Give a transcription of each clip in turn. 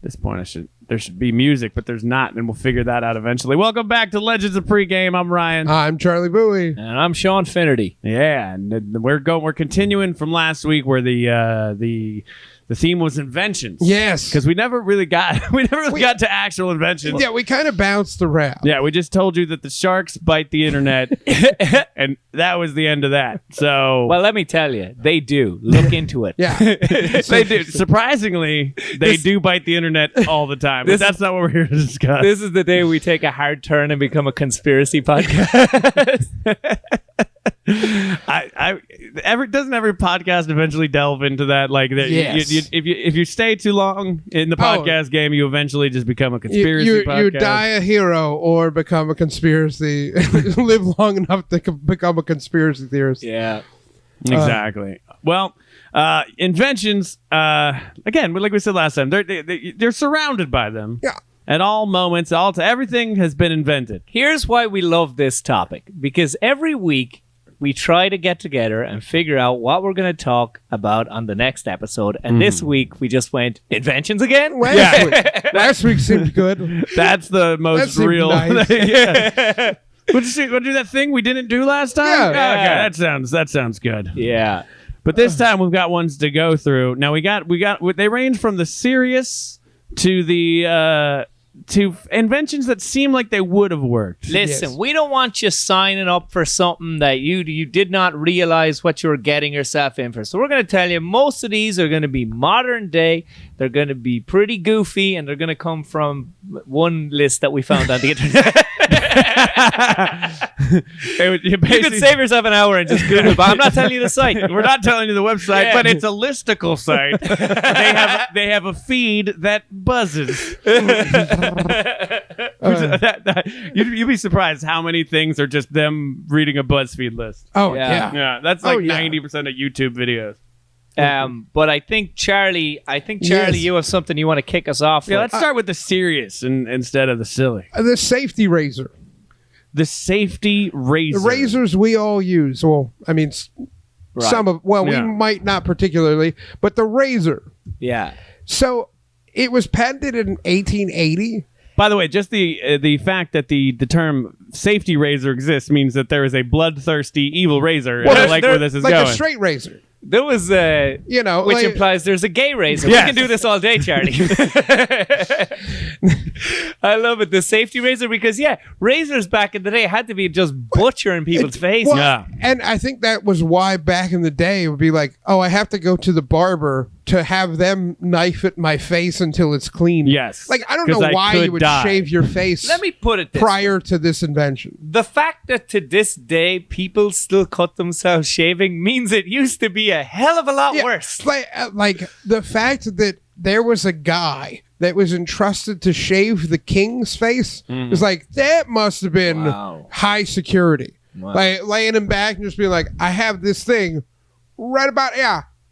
this point, there should be music, but there's not, and we'll figure that out eventually. Welcome back to Legends of Pregame. I'm Ryan. I'm Charlie Bowie. And I'm Sean Finnerty. Yeah, and we're continuing from last week where the theme was inventions. Yes, because we never really got to actual inventions. Yeah, we kind of bounced around. Yeah, we just told you that the sharks bite the internet, and that was the end of that. So, well, let me tell you, they do. Look into it. Yeah, they do. Surprisingly, they do bite the internet all the time. But that's not what we're here to discuss. This is the day we take a hard turn and become a conspiracy podcast. Doesn't every podcast eventually delve into that? Like, yes. if you stay too long in the podcast game, you eventually just become a conspiracy podcast. You die a hero or become a conspiracy. Live long enough to become a conspiracy theorist. Yeah, exactly. Well, inventions. Again, like we said last time, they're surrounded by them. Yeah. At all moments, everything has been invented. Here's why we love this topic. Because every week, we try to get together and figure out what we're going to talk about on the next episode. And this week, we just went, inventions again? Last week seemed good. That's the most real. Nice. Yeah. We'll do that thing we didn't do last time? Yeah. Okay, that sounds good. Yeah. But this time, we've got ones to go through. Now, they range from the serious to the... to inventions that seem like they would have worked. Listen, we don't want you signing up for something that you did not realize what you were getting yourself in for. So we're going to tell you most of these are going to be modern day. They're going to be pretty goofy, and they're going to come from one list that we found on the internet. You could save yourself an hour and just Google it, but I'm not telling you the site. We're not telling you the website, but it's a listicle site. They have a feed that buzzes. You'd be surprised how many things are just them reading a BuzzFeed list. Oh, yeah. Yeah, that's like 90% of YouTube videos. But I think Charlie, Yes. you have something you want to kick us off with. Yeah, let's start with the serious instead of the silly. The safety razor. The safety razor. The razors we all use. Well, I mean, some of, we might not particularly, but the razor. Yeah. So it was patented in 1880. By the way, just the fact that the term safety razor exists means that there is a bloodthirsty evil razor. Well, and I like where this is like going. a straight razor. There was, which implies there's a gay razor. Yes. We can do this all day, Charlie. I love it. The safety razor, because, razors back in the day had to be just butchering people's faces. Well, and I think that was why back in the day it would be like, oh, I have to go to the barber to have them knife at my face until it's clean. Yes. Like, I don't know why you would shave your face. Let me put it this prior to this invention. The fact that to this day people still cut themselves shaving means it used to be a hell of a lot worse. Like the fact that there was a guy that was entrusted to shave the king's face was like, that must have been high security. Wow. Like laying him back and just being like, I have this thing right about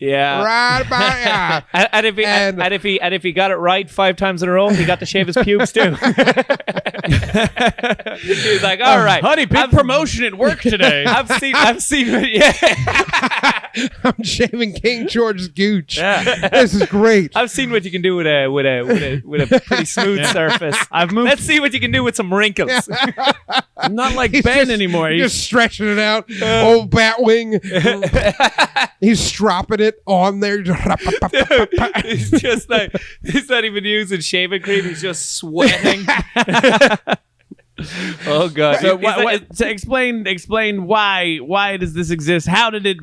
right about and if he got it right 5 times in a row, he got to shave his pubes too. He's like, all right, honey, big promotion at work today. I've seen it. I'm shaving King George's gooch. Yeah. This is great. I've seen what you can do with a pretty smooth surface. Let's see what you can do with some wrinkles. I'm not like Ben anymore. He's just stretching it out. Old Batwing. He's stropping it on there. He's just like, he's not even using shaving cream. He's just sweating. Oh god! So, explain why does this exist? How did it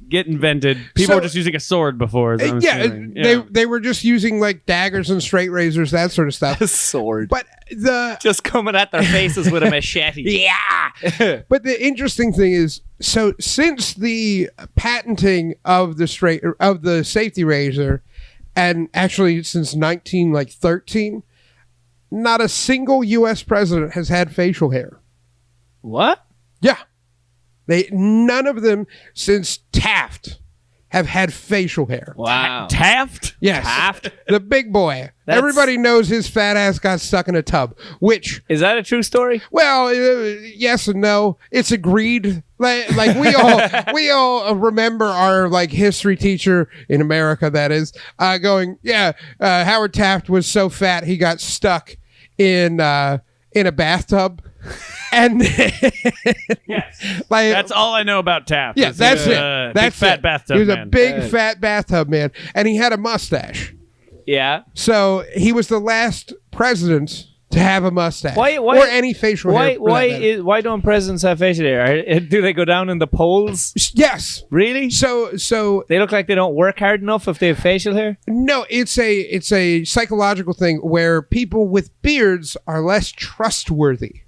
get invented? People were just using a sword before. They were just using like daggers and straight razors, that sort of stuff. A sword, but just coming at their faces with a machete. Yeah. But the interesting thing is, so since the patenting of the safety razor, and actually since 1913. Not a single U.S. president has had facial hair. What? Yeah. None of them since Taft have had facial hair. Wow. Taft? Yes. Taft? The big boy. Everybody knows his fat ass got stuck in a tub, which, Is that a true story? well, yes and no. It's agreed. Like we all remember our like history teacher in America, that is, going, Howard Taft was so fat he got stuck in a bathtub. And Yes. like, That's all I know about Taft. yeah, is that's he was it. a That's big fat it. bathtub He was man. a big fat bathtub man, and he had a mustache. Yeah. So he was the last president to have a mustache Why- or any facial hair. for that matter. Why don't presidents have facial hair? Do they go down in the polls? Yes. Really? So They look like they don't work hard enough if they have facial hair? no, it's a psychological thing where people with beards are less trustworthy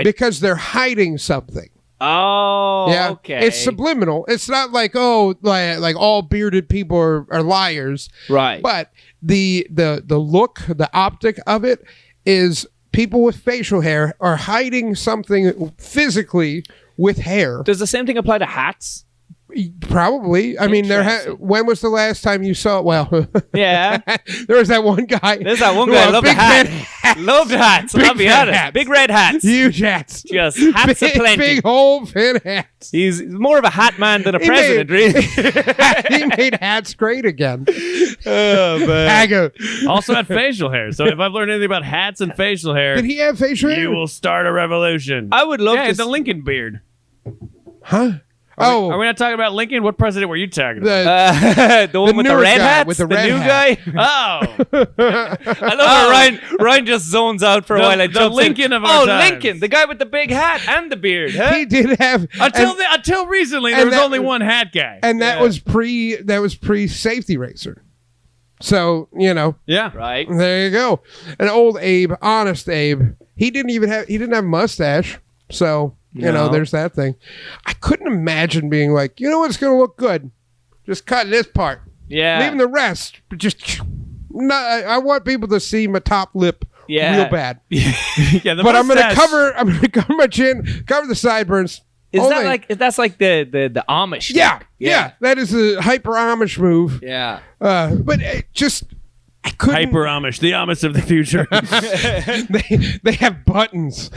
because they're hiding something. Yeah, Okay. it's subliminal. It's not like like all bearded people are liars. Right. But the look, the optic of it is people with facial hair are hiding something physically with hair. Does the same thing apply to hats? Probably. I mean, when was the last time you saw? Well, Yeah. there was that one guy. There's that one who guy. wore Loved the big hat. fat hat, Loved hats. I'll be fat honest. hats. Big red hats. huge hats, Just hats big, aplenty. big whole fin hats. He's more of a hat man than a He president, made- really. He made hats great again. Oh, I go, Also had facial hair. So if I've learned anything about hats and facial hair, did he have facial hair? you will start a revolution. I would love yeah, to. it's a Lincoln beard. Huh? Are we not talking about Lincoln? What president were you talking about? The one with the newest red guy hats? with the the red new hat. guy? Oh, I love how Ryan just zones out for a The- while. And the jumps in. Lincoln of our times. Lincoln, the guy with the big hat and the beard. Huh? He did have until recently, there and was that- only one hat guy. and that was pre safety racer. So, Yeah. Right. there you go. An old Abe, honest Abe. He didn't have a mustache. So, No. there's that thing. I couldn't imagine being like, you know what's going to look good? Just cut this part. Yeah. Leaving the rest. But just I want people to see my top lip real bad. Yeah, the But I'm going to mustache- cover my chin, cover the sideburns. Is Only- that like that's like the Amish? Yeah, thing? yeah. That is a hyper Amish move. Yeah. But it just I couldn't. Hyper Amish, the Amish of the future. they have buttons.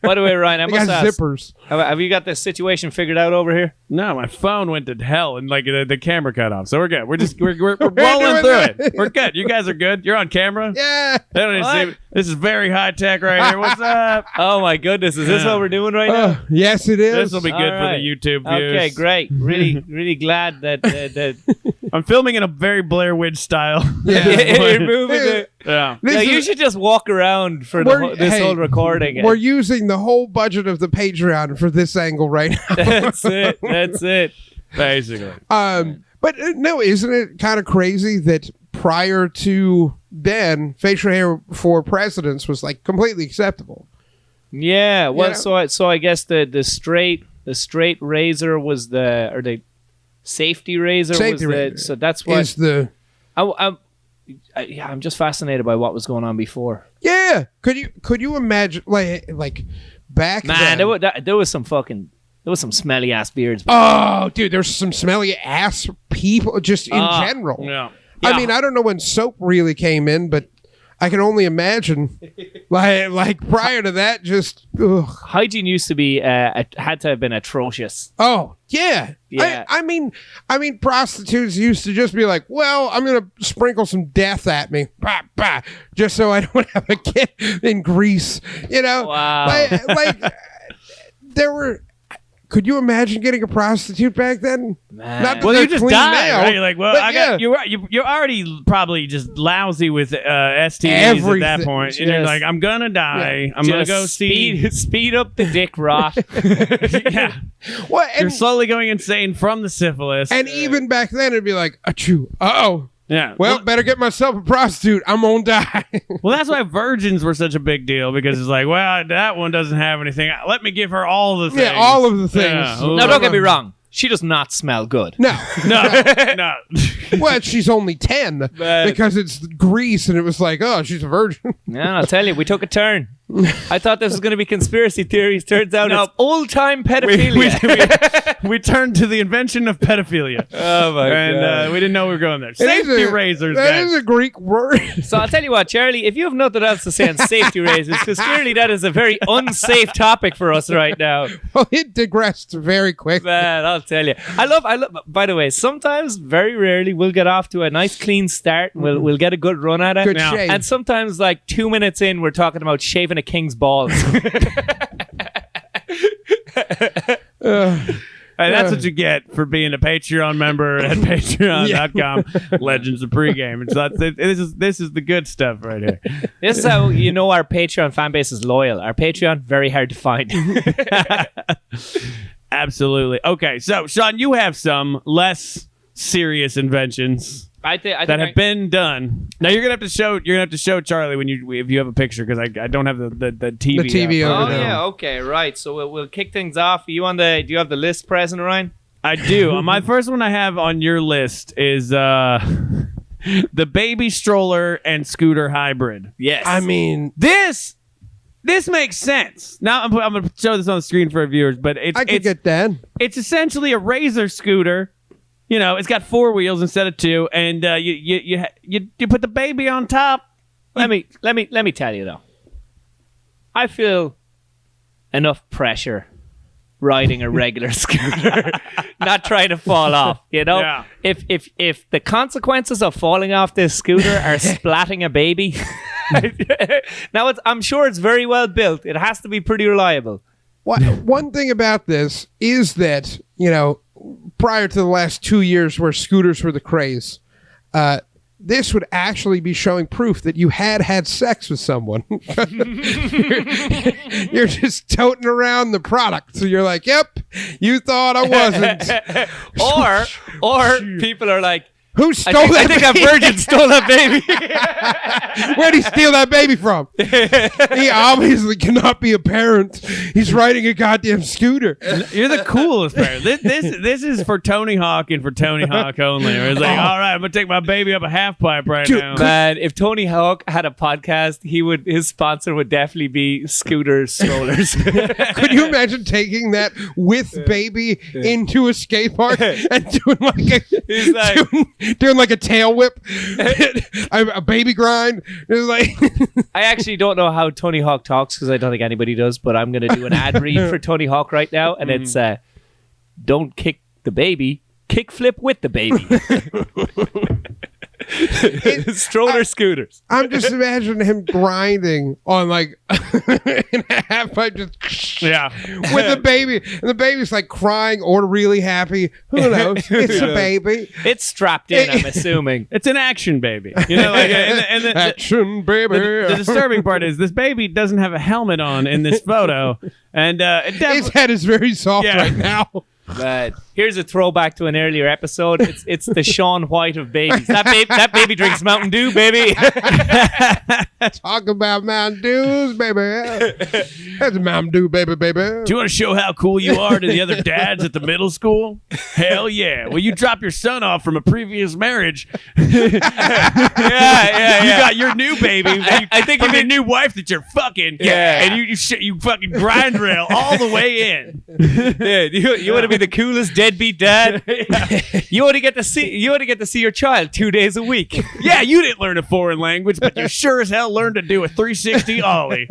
By the way, Ryan, I They must got ask, zippers. have you got this situation figured out over here? No, my phone went to hell and like the camera cut off. So we're good. We're rolling doing through that. it. We're good. You guys are good. You're on camera. Yeah. They don't need to see- this is very high tech right here. What's up? Oh my goodness, is this Yeah. what we're doing right now? Yes, it is. This will be good All for right. the YouTube views. Okay, great. Really glad that I'm filming in a very Blair Witch style. Yeah. you're moving the. Yeah. This Yeah, is- you should just walk around for this whole recording. We're using the whole budget of the Patreon for this angle right now. That's it. That's it. Basically. But no, isn't it kind of crazy that prior to then, facial hair for presidents was like completely acceptable? Yeah. Well, You so I guess the straight razor was the safety razor Safety was razor so that's what Is the I'm just fascinated by what was going on before. yeah? Could you imagine like back Man, then? there was some smelly ass beards. Oh, dude, there's some smelly ass people just in general. Yeah. I mean, I don't know when soap really came in, but I can only imagine. like prior to that, just ugh. Hygiene used to be had to have been atrocious. Oh yeah, Yeah. I mean, prostitutes used to just be like, "Well, I'm gonna sprinkle some death at me, bah, bah, just so I don't have a kid in grease." Wow. like there were. Could you imagine getting a prostitute back then? Man. Not that Well, they're you just clean die, now, right? You're like, well, but yeah. you're already probably just lousy with STDs at Everything. that point. And you're Just- like, I'm gonna die. I'm gonna Just go see. speed up the dick rot. Yeah, Well, you're and, slowly going insane from the syphilis. and even back then, it'd be like, achoo, uh-oh. yeah, Well, better get myself a prostitute. I'm gonna die. well, that's why virgins were such a big deal because it's like, well, that one doesn't have anything. Let me give her all the things. Yeah, all of the things. Yeah. No, don't get me wrong. She does not smell good. No. No. Well, she's only 10 But- because it's Greece and it was like, oh, she's a virgin. Yeah, I'll tell you, we took a turn. I thought this was going to be conspiracy theories. Turns out it's old-time pedophilia. We turned to the invention of pedophilia. Oh my and we didn't know we were going there. Safety razors, That guys. is a Greek word. So I'll tell you what, Charlie, if you have nothing else to say on safety razors, because clearly that is a very unsafe topic for us right now. Well, it digressed very quick. Man, I'll tell you. I love, by the way, sometimes, very rarely, we'll get off to a nice clean start. And we'll get a good run at it. Good shave. And sometimes, like 2 minutes in, we're talking about shaving a king's balls. And that's what you get for being a Patreon member at patreon.com Legends of Pregame. This is the good stuff right here. This is how you know our Patreon fan base is loyal. Our Patreon, very hard to find. Absolutely. Okay, so Sean, you have some less serious inventions I think that have been done. Now you're gonna have to show Charlie if you have a picture, because I don't have the TV. The TV up. over there. yeah, okay, right. So we'll kick things off. Do you have the list present, Ryan? I do. My first one I have on your list is the baby stroller and scooter hybrid. Yes. I mean, This makes sense. Now I'm going to show this on the screen for our viewers, but I could get that. it's essentially a razor scooter. You know, it's got 4 wheels instead of 2, and you put the baby on top. Let me tell you though. I feel enough pressure riding a regular scooter, not trying to fall off. You know, Yeah. if the consequences of falling off this scooter are splatting a baby, now I'm sure it's very well built. It has to be pretty reliable. One thing about this is that, prior to the last 2 years where scooters were the craze, this would actually be showing proof that you had sex with someone. You're just toting around the product. So you're like, yep, you thought I wasn't. or people are like, Who stole I that think baby? a virgin stole that baby. Where'd he steal that baby from? He obviously cannot be a parent. He's riding a goddamn scooter. You're the coolest parent. This is for Tony Hawk and for Tony Hawk only. Where it's like, all right, I'm gonna take my baby up a half pipe right now. Man, if Tony Hawk had a podcast, his sponsor would definitely be scooter strollers. Could you imagine taking that with baby into a skate park and doing like a tail whip, a baby grind? It's like I actually don't know how Tony Hawk talks because I don't think anybody does, but I'm going to do an ad read for Tony Hawk right now, and it's don't kick the baby, kick flip with the baby. Stroller scooters. I'm just imagining him grinding on like in a half pipe, just with the baby, and the baby's like crying or really happy. Who knows? It's a baby. It's strapped in, I'm assuming. It's an action baby. You know, like, and the, Action baby. the disturbing part is this baby doesn't have a helmet on in this photo, and His head is very soft right now. But here's a throwback to an earlier episode. It's the Sean White of babies. That baby drinks Mountain Dew, baby. Talk about Mountain Dews, baby. That's a Mountain Dew, baby. Do you want to show how cool you are to the other dads at the middle school? Hell yeah. Well, you drop your son off from a previous marriage. You got your new baby. I think from your new wife that you're fucking. Yeah. And you fucking grind rail all the way in. Yeah, you want to be the coolest deadbeat dad? You want to get to see your child 2 days a week. Yeah, you didn't learn a foreign language, but you sure as hell learned to do a 360 ollie.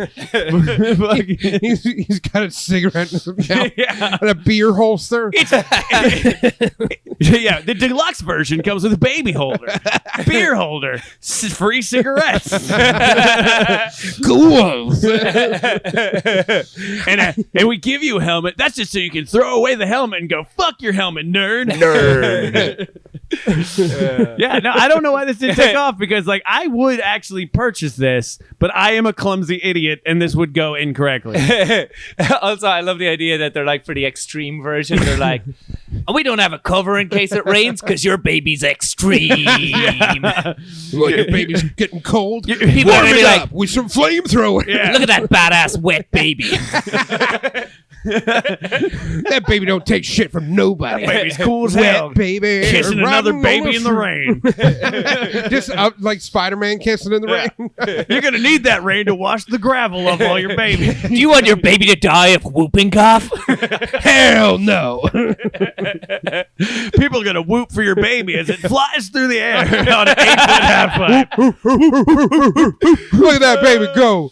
He's got a cigarette in his mouth and a beer holster. Yeah, the deluxe version comes with a baby holder, beer holder, free cigarettes, Ghouls. and we give you a helmet. That's just so you can throw away the helmet and go, fuck your helmet, nerd. Yeah, no, I don't know why this didn't take off, because like I would actually purchase this, but I am a clumsy idiot and this would go incorrectly. Also, I love the idea that they're like, for the extreme version, they're like, we don't have a cover in case it rains because your baby's extreme. Well, your baby's getting cold. People are Warm gonna be it like, up with some flamethrower. Yeah. look at that badass wet baby. That baby don't take shit from nobody. Baby's cool as Wet hell. baby. Kissing another riding baby on in the rain. Just like Spider-Man kissing in the rain. You're going to need that rain to wash the gravel off all your baby. Do you want your baby to die of whooping cough? Hell no. People are going to whoop for your baby as it flies through the air on an 8-foot half pipe. Look at that baby go.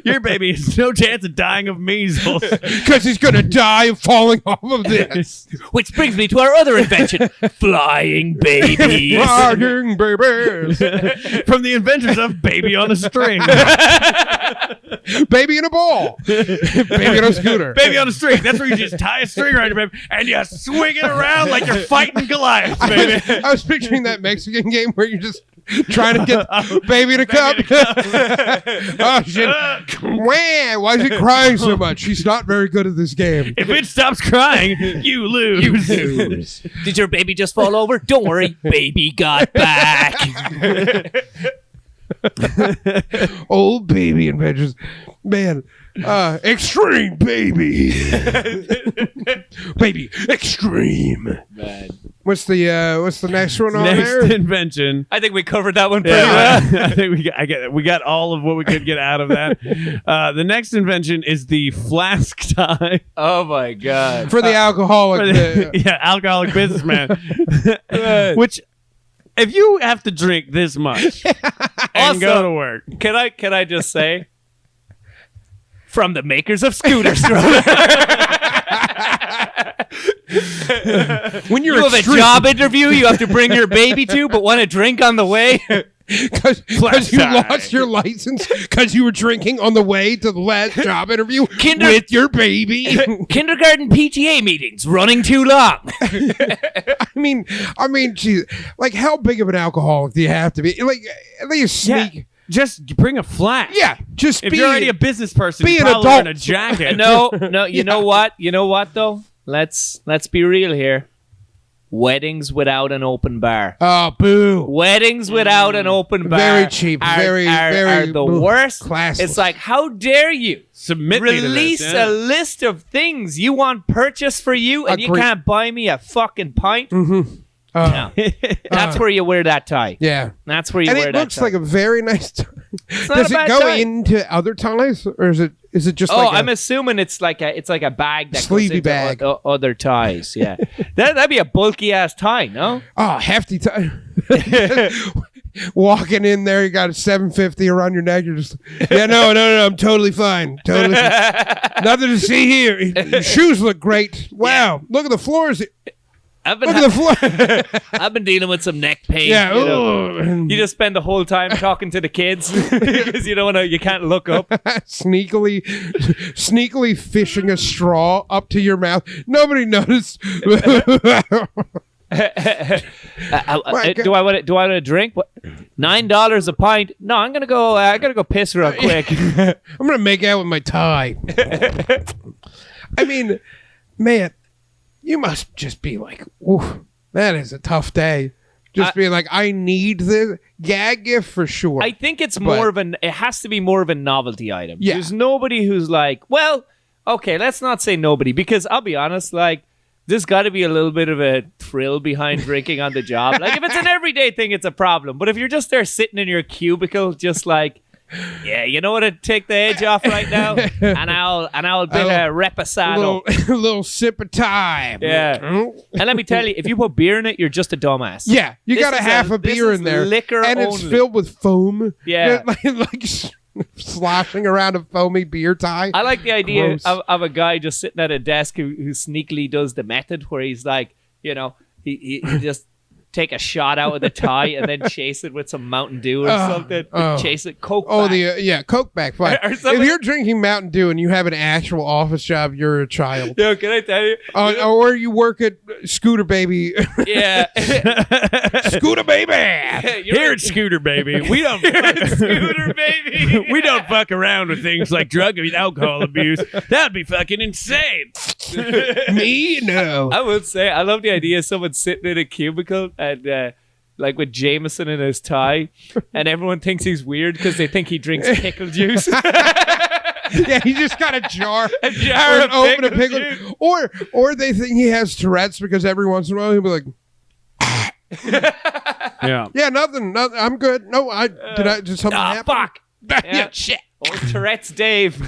Your baby has no chance of dying of measles. Because he's going to die of falling off of this. Which brings me to our other invention, flying babies. Flying babies. From the inventors of Baby on a String. Baby in a ball. Baby on a scooter. Baby on a string. That's where you just tie a string around your baby and you swing it around like you're fighting Goliath, baby. I was picturing that Mexican game where you're just trying to get baby to come. Oh, shit. Wah, why is he crying so much? She's not very good at this game. If it stops crying, you lose. Did your baby just fall over? Don't worry, baby got back. Old baby inventions. Man, extreme baby. Baby, extreme. Man. What's the next one on Next there? invention. I think we covered that one pretty Yeah, well. I think we got all of what we could get out of that. The next invention is the flask tie. Oh my god. For the alcoholic. For the- alcoholic businessman. Which, if you have to drink this much and Also, go to work, Can I just say, from the makers of Scooter Stroller, when you have a job interview you have to bring your baby to, but want to drink on the way. Because you lost your license because you were drinking on the way to the last job interview with your baby. Kindergarten PTA meetings running too long. I mean, geez, like how big of an alcoholic do you have to be? Like, at least sneak. just bring a flask. Yeah, just If be you're already a business person, be you're an probably wearing a adult. jacket. No, you know what? You know what though? Let's be real here. Weddings without an open bar. Oh, boo. Weddings without an open bar. Very cheap. Very are the worst. Classless. It's like, how dare you Submit me to this, release yeah. a list of things you want purchased for you, and you Agree. can't buy me a fucking pint? Uh, That's where you wear that tie. yeah. That's where you And wear it that looks tie. like a very nice tie. not Does a it bad go tie. into other ties, or is it just Oh, like I'm assuming it's like a bag that Sleevey goes into bag. Other ties. Yeah, that'd be a bulky ass tie, no? hefty tie? Walking in there, you got a $750 around your neck. You're just, no, I'm totally fine. Totally fine. Nothing to see here. Your shoes look great. Wow, look at the floors. I've been Look at the floor. I've been dealing with some neck pain. Yeah, you know. ooh. You just spend the whole time talking to the kids because you can't look up. sneakily fishing a straw up to your mouth. Nobody noticed. Do I want a drink? What? $9 a pint? No, I'm gonna go. I gotta go piss real quick. I'm gonna make out with my tie. I mean, man, you must just be like, ooh, that is a tough day. Just being like, I need this gag gift for sure. I think it's more of an. It has to be more of a novelty item. Yeah. There's nobody who's like, well, okay, let's not say nobody, because I'll be honest, like, there's got to be a little bit of a thrill behind drinking on the job. Like, if it's an everyday thing, it's a problem. But if you're just there sitting in your cubicle, just like, yeah, you know what? I'd take the edge off right now, and I'll bit a reposado. a little sip of time. Yeah. Mm. And let me tell you, if you put beer in it, you're just a dumbass. Yeah, you This got a is half a this beer is in there, liquor and it's only. filled with foam. Yeah. like sloshing around a foamy beer tie. I like the idea Gross. of a guy just sitting at a desk who sneakily does the method where he's like, you know, he just take a shot out of the tie and then chase it with some Mountain Dew or something. Chase it, Coke back. Coke back. Fine. Or If something. you're drinking Mountain Dew and you have an actual office job, you're a child. Yo, can I tell you? Or you work at Scooter Baby. Yeah. Scooter Baby. Here at Scooter Baby, we don't Scooter baby. we don't fuck around with things like drug and alcohol abuse. That'd be fucking insane. Me? No. I would say I love the idea of someone sitting in a cubicle and like with Jameson in his tie, and everyone thinks he's weird because they think he drinks pickle juice. Yeah, he just got a jar. A jar of open a pickle pickle. Or they think he has Tourette's because every once in a while he'll be like, yeah, nothing. I'm good. No, did something happen? Fuck. Yeah, shit. Old Tourette's Dave.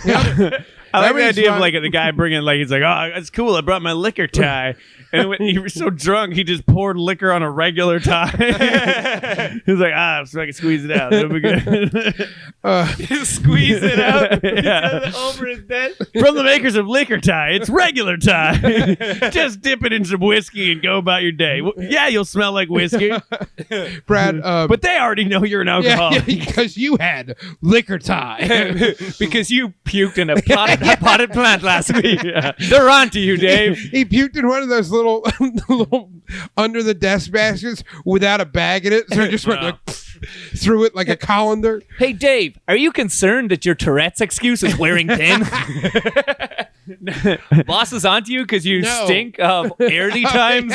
I like the idea of like the guy bringing like he's like, oh, it's cool. I brought my liquor tie, and when he was so drunk he just poured liquor on a regular tie. He's like, so I can squeeze it out. It'll be good. Squeeze it out. Yeah. Over his bed. From the makers of liquor tie, it's regular tie. Just dip it in some whiskey and go about your day. Well, yeah, you'll smell like whiskey, Brad. but they already know you're an alcoholic. Because you had liquor tie. Because you puked in a potted plant last week. Yeah. They're on to you, Dave. He puked in one of those little under the desk baskets without a bag in it, so he just went like threw it like a colander. Hey, Dave, are you concerned that your Tourette's excuse is wearing thin? Boss is onto you because you stink of early times.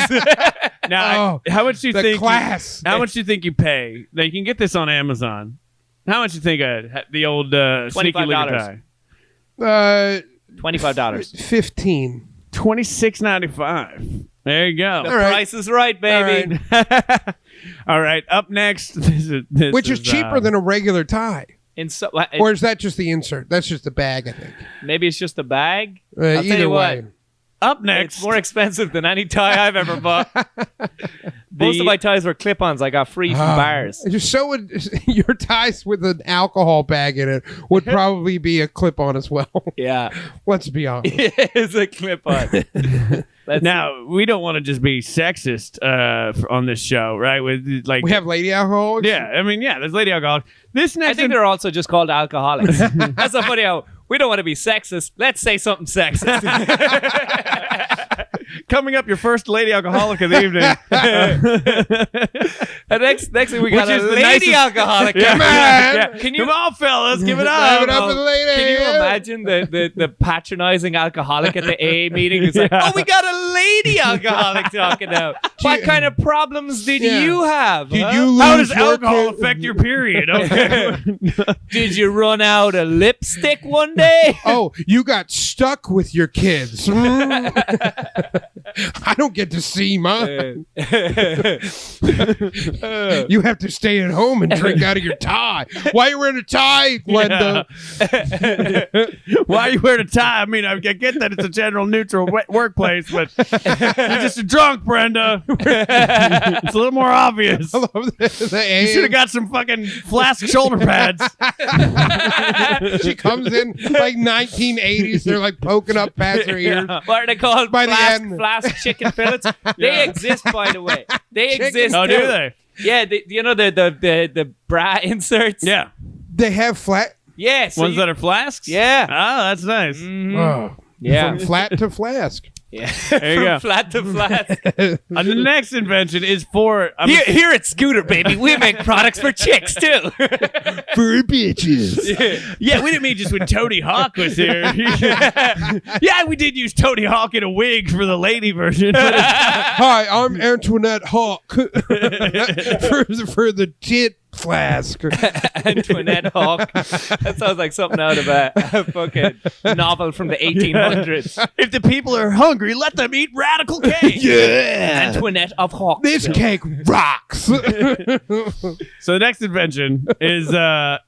Now, how much do you think? Class. How much do you think you pay? Now, you can get this on Amazon. How much do you think the old sneaky liquor tie? $25. 15. $26.95. There you go. The price is right, baby. All right. Up next, which is cheaper than a regular tie. Or is that just the insert? That's just the bag, I think. Maybe it's just the bag. I'll tell Either you way. what. Up next. It's more expensive than any tie I've ever bought. Most of my ties were clip-ons I got free from bars. So would your ties with an alcohol bag in it would probably be a clip-on as well. Yeah. Let's be honest. It's a clip-on. Now, we don't want to just be sexist on this show, right? With like we have lady alcoholics? Yeah, I mean, there's lady alcoholics. I think they're also just called alcoholics. That's so funny how we don't want to be sexist. Let's say something sexist. Coming up, your first lady alcoholic of the evening. next thing we got Which a is the lady nicest- alcoholic. Yeah. Come on. Can you Come on, fellas, give it Give up. it up for the lady. Can you imagine the patronizing alcoholic at the AA meeting? It's like, oh, we got a lady alcoholic talking now. What kind of problems did you have? Did huh? you lose How does your alcohol kid? affect your period? Okay. Did you run out of lipstick one day? Oh, you got stuck with your kids. I don't get to see mine. You have to stay at home and drink out of your tie. Why are you wearing a tie, Glenda? Why are you wearing a tie? I mean, I get that it's a general neutral workplace, but you're just a drunk, Brenda. It's a little more obvious. I love the You should have got some fucking Flask shoulder pads. She comes in like 1980s. They're like poking up past her ears. What are they called? By the end. Flask chicken fillets. They exist, by the way. They exist. Oh, too. do they? Yeah, you know the bra inserts. Yeah. They have flat. Yeah. So Ones that are flasks? Yeah. Oh, that's nice. Oh, Yeah. from flat to flask. Yeah. There you From go. flat to flask. And the next invention is for... Here at Scooter, baby, we make products for chicks, too. For bitches. Yeah, we didn't mean just when Tony Hawk was here. Yeah, we did use Tony Hawk in a wig for the lady version. Hi, I'm Antoinette Hawk. for the tit flask. Antoinette Hawk. That sounds like something out of a fucking novel from the 1800s. If the people are hungry, let them eat radical cake. Yeah. Antoinette of Hawk. This cake rocks. So the next invention is... I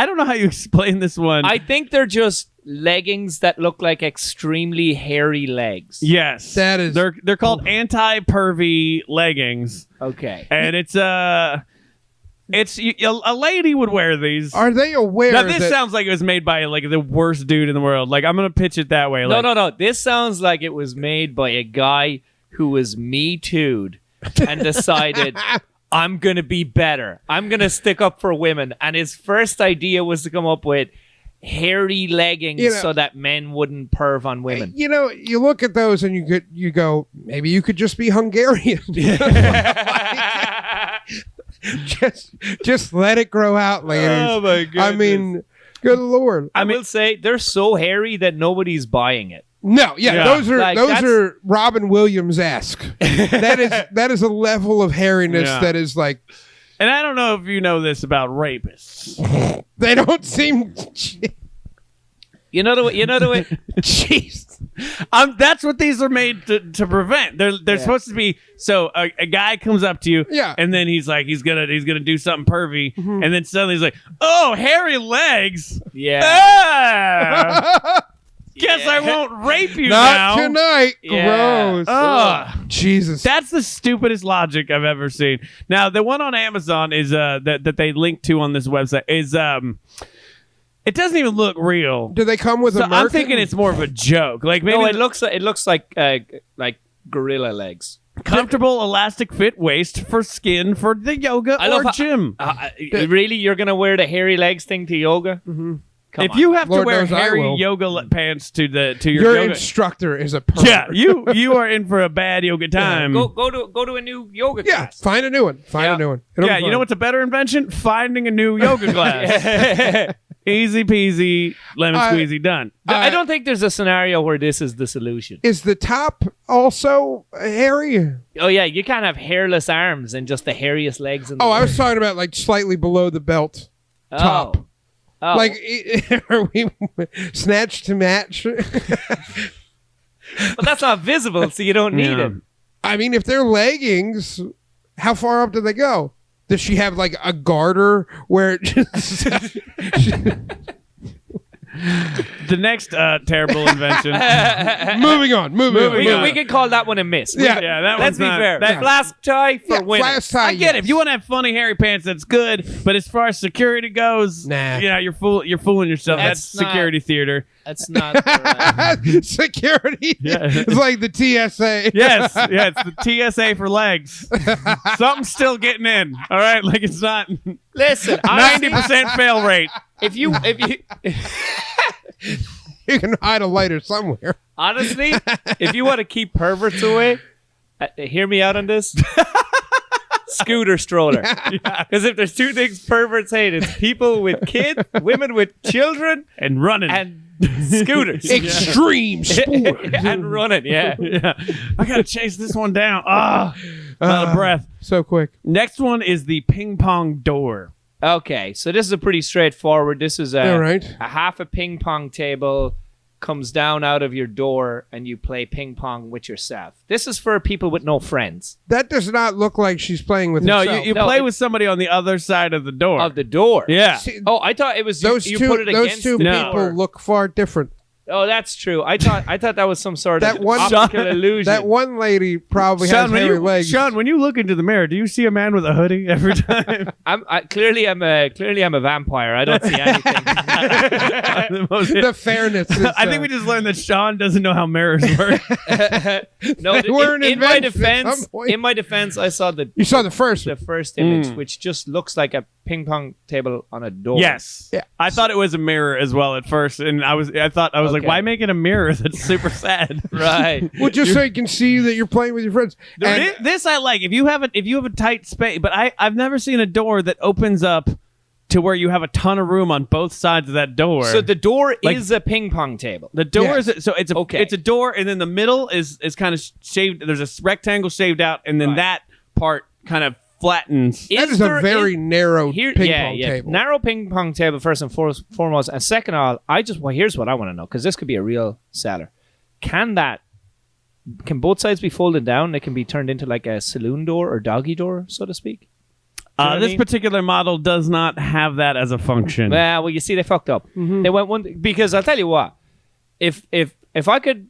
don't know how you explain this one. I think they're just leggings that look like extremely hairy legs. Yes. That is- They're called anti-pervy leggings. Okay. And it's a lady would wear these. Are they aware Now this that sounds like it was made by like the worst dude in the world. Like I'm gonna pitch it that way. Like, No. This sounds like it was made by a guy who was Me Too'd and decided, I'm going to be better. I'm going to stick up for women. And his first idea was to come up with hairy leggings so that men wouldn't perv on women. You know, you look at those and you go, maybe you could just be Hungarian. just let it grow out, ladies. Oh my goodness. I mean, good Lord. I will say they're so hairy that nobody's buying it. No, those are Like, those that's- are Robin Williams-esque. that is a level of hairiness Yeah. that is like And I don't know if you know this about rapists. they don't seem. You know the way. Jeez. That's what these are made to prevent. They're supposed to be. So a guy comes up to you, and then he's like, he's gonna do something pervy, and then suddenly he's like, oh, hairy legs. Yeah. Ah! Guess I won't rape you now. Not tonight. Yeah. Gross. Jesus. That's the stupidest logic I've ever seen. Now, the one on Amazon is that they link to on this website is it doesn't even look real. Do they come with a I'm thinking it's more of a joke. Like maybe No, it looks like gorilla legs. Comfortable elastic fit waist for skin for the yoga or gym. Really, you're gonna wear the hairy legs thing to yoga? Mm-hmm. If you have Lord to wear knows I hairy will. yoga pants to your Your yoga, instructor is a pervert. yeah, you are in for a bad yoga time. Go to a new yoga class. Find a new one. Find a new one. It'll Yeah, be you know fun. what's a better invention? Finding a new yoga class. Easy peasy, lemon squeezy, done. I don't think there's a scenario where this is the solution. Is the top also hairy? Oh yeah, you can't have hairless arms and just the hairiest legs in the Oh, I world. was talking about like slightly below the belt top. Oh. Like, are we snatch to match? But that's not visible, so you don't need it. I mean, if they're leggings, how far up do they go? Does she have like a garter where it just The next terrible invention. moving on. We can call that one a miss. Yeah. That Let's one's be not, fair. that- Flask tie for women. Flask tie, I get it. yes. If you want to have funny hairy pants, that's good. But as far as security goes, Nah. you're fooling yourself. That's That's not- security theater. That's not correct. Security. Yeah. It's like the TSA. Yes, yeah, it's the TSA for legs. Something's still getting in. All right, like it's not Listen, honestly, 90% fail rate. if you You can hide a lighter somewhere. honestly, if you want to keep perverts away, hear me out on this. Scooter stroller. Because if there's two things perverts hate, it's people with kids, women with children, And running. and scooters. Extreme sport. And running, yeah. Yeah. I gotta chase this one down. Out of breath. So quick. Next one is the ping pong door. Okay, so this is a pretty straightforward. This is All right. a half a ping pong table comes down out of your door and you play ping pong with yourself. This is for people with no friends. That does not look like she's playing with No, herself. you No, play it- with somebody on the other side of the door. Of the door. Yeah. See, Oh, I thought it was those you two, put it those against two the people door. look far different. Oh, that's true. I thought that was some sort That of one- optical illusion. That one lady probably has hairy legs. Sean, when you look into the mirror, do you see a man with a hoodie every time? I'm a vampire. I don't see anything. The fairness. Is, I think we just learned that Sean doesn't know how mirrors work. No, They were an in my invention at some point. defense, I saw the You saw the first one. first image, which just looks like a ping pong table on a door. Yes. Yeah. I thought it was a mirror as well at first, and I was like, Okay. why make it a mirror? That's super sad. Right. Well, just so you can see that you're playing with your friends. And This I like. If you have a tight space, but I've never seen a door that opens up to where you have a ton of room on both sides of that door. So the door Like- is a ping pong table. The door Yes. is so it's a Okay. it's a door, and then the middle is kind of shaved. There's a rectangle shaved out, and then Right. that part kind of flattens. that is a very narrow ping pong table. Narrow ping pong table first and foremost, and second of all, here's what I want to know, because this could be a real seller. Can both sides be folded down? It can be turned into like a saloon door or doggy door, so to speak. Do you know what I This mean? particular model does not have that as a function. Well, you see, they fucked up. They went one because I'll tell you what. If I could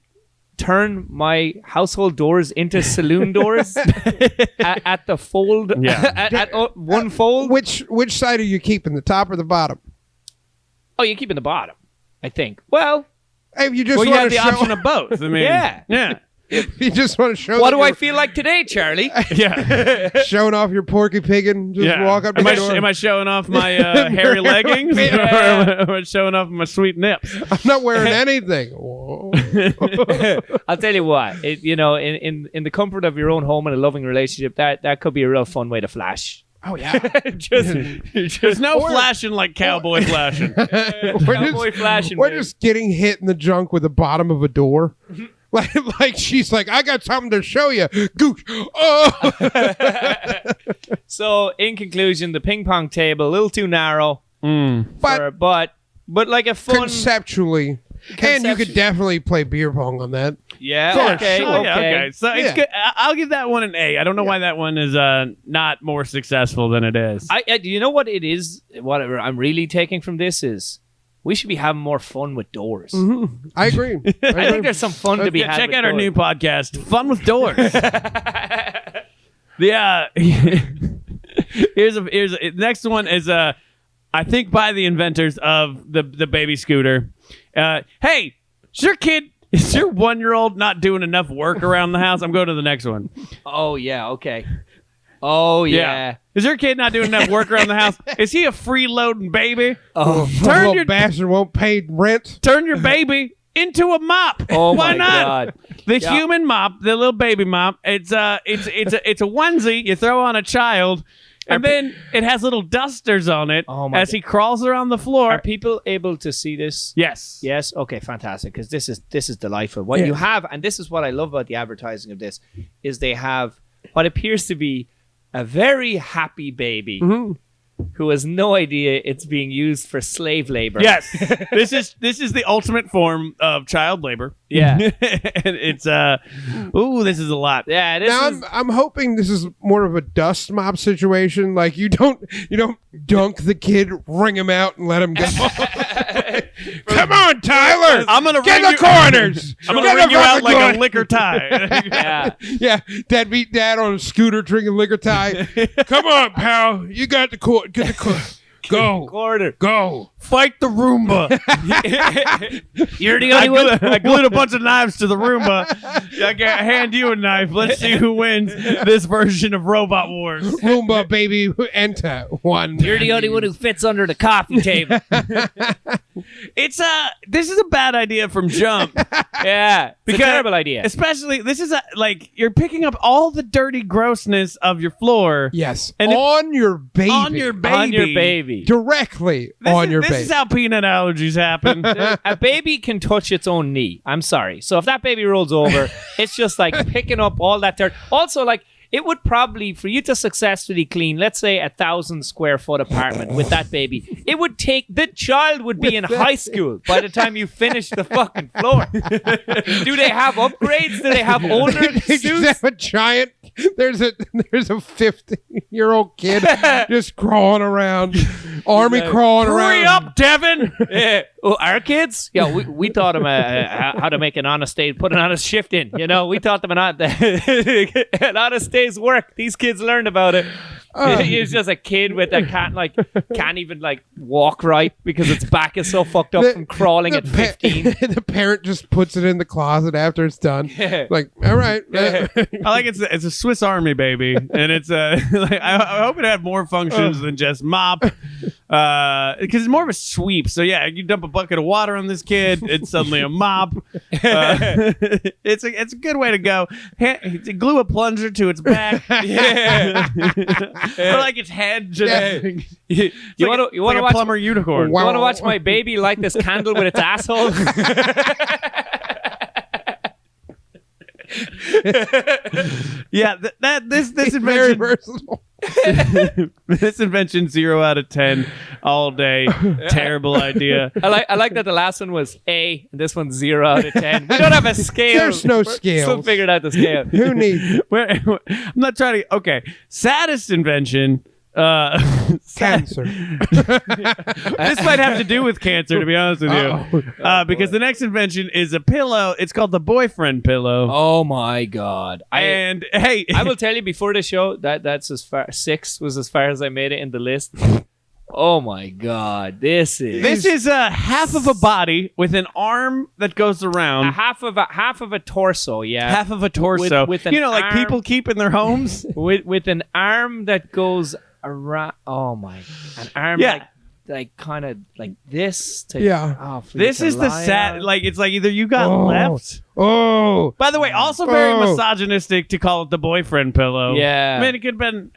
turn my household doors into saloon doors at the fold, Yeah. at one fold. Which side are you keeping, the top or the bottom? Oh, you're keeping the bottom, I think. Well, Hey, if you just Well, you want have to the show, option of both. I mean, Yeah. yeah, if you just want to show. what that do I you're feel like today, Charlie? yeah. Showing off your porky pig and just Yeah. walk up to am, the I, door. am I showing off my hairy leggings, or am I showing off my sweet nips? I'm not wearing anything. Whoa. I'll tell you what. In the comfort of your own home and a loving relationship, that could be a real fun way to flash. Oh yeah. There's no flashing like cowboy flashing. Cowboy flashing. We're baby. just getting hit in the junk with the bottom of a door. Like she's like, I got something to show you. Gooch. Oh. So, in conclusion, the ping pong table a little too narrow, But but like a fun. conceptually, And you could definitely play beer pong on that. Yeah. Okay. Oh, yeah, okay. So it's Yeah. good. I'll give that one an A. I don't know why that one is not more successful than it is. Do you know what it is? What I'm really taking from this is we should be having more fun with doors. Mm-hmm. I agree. I think there's some fun to be had. Check with out our doors. new podcast, Fun with Doors. Yeah. Next one is I think by the inventors of the baby scooter. Hey, is your 1-year-old not doing enough work around the house? I'm going to the next one. Oh yeah. Okay. Oh yeah. Is your kid not doing enough work around the house? Is he a freeloading baby? Oh. Turn little bastard won't pay rent. Turn your baby into a mop. Oh Why my not? God. The human mop, the little baby mop. It's a onesie you throw on a child, and then it has little dusters on it as he crawls around the floor. Are people able to see this? Yes. Yes. Okay. Fantastic. Because this is delightful. What you have, and this is what I love about the advertising of this, is they have what appears to be a very happy baby who has no idea it's being used for slave labor. Yes. This is the ultimate form of child labor. Yeah. And it's this is a lot. Yeah. I'm hoping this is more of a dust mop situation. Like you don't dunk the kid, wring him out, and let him go. Come on, Tyler. I'm gonna get ring the corners. I'm gonna ring you out like a liquor tie. Yeah. Yeah, deadbeat dad on a scooter drinking liquor tie. Come on, pal. You got the court. Get the court. Go. Quarter. Go. Fight the Roomba. You're the only one. I glued a bunch of knives to the Roomba. I can hand you a knife. Let's see who wins this version of Robot Wars. Roomba, baby, enter one. You're the only one who fits under the coffee table. This is a bad idea from jump. Yeah. It's a terrible idea. Especially, this is you're picking up all the dirty grossness of your floor. Yes. And on your baby. On your baby. On your baby. Directly on your baby. This is how peanut allergies happen. A baby can touch its own knee. I'm sorry. So if that baby rolls over, it's just like picking up all that dirt. Also, like, it would probably, for you to successfully clean, let's say 1,000 square foot apartment with that baby, it would take, the child would be in high school by the time you finish the fucking floor. Do they have upgrades? Do they have owner They suits? just have a giant. There's a 50-year-old kid just crawling around, army crawling around. Hurry up, Devin! Yeah. Oh, our kids? Yeah, we taught them how to make an honest day, put an honest shift in. You know, we taught them an honest day's work. These kids learned about it. He's just a kid with a can't even walk right because its back is so fucked up from crawling at 15. The parent just puts it in the closet after it's done. Yeah. Like, all right. I like it's a Swiss Army baby, and it's I hope it had more functions than just mop, because it's more of a sweep. So yeah, you dump a bucket of water on this kid, it's suddenly a mop. It's a good way to go. Glue a plunger to its back, or like its head. Just You want to watch plumber unicorn? You want to watch my baby light this candle with its asshole? Yeah, this Very invention. versatile. This invention 0 out of 10 all day. Terrible idea. I like that the last one was A and this one's 0 out of 10. We don't have a scale. There's no Still scale. figured out the scale. Who needs I'm not trying to. Okay, saddest invention. cancer? This might have to do with cancer, to be honest with you, because the next invention is a pillow. It's called the boyfriend pillow. Oh my God! And hey, I will tell you before the show that's as far 6 was as far as I made it in the list. Oh my God! This is half of a body with an arm that goes around. a half of a torso. Yeah, Half of a torso. With an like arm- people keep in their homes. with an arm that goes around. Oh my! An arm like kind of like this. For you This to is the lie sad. on. Like it's like either you got left. Oh. By the way, also very misogynistic to call it the boyfriend pillow. Yeah. I mean, it could have been.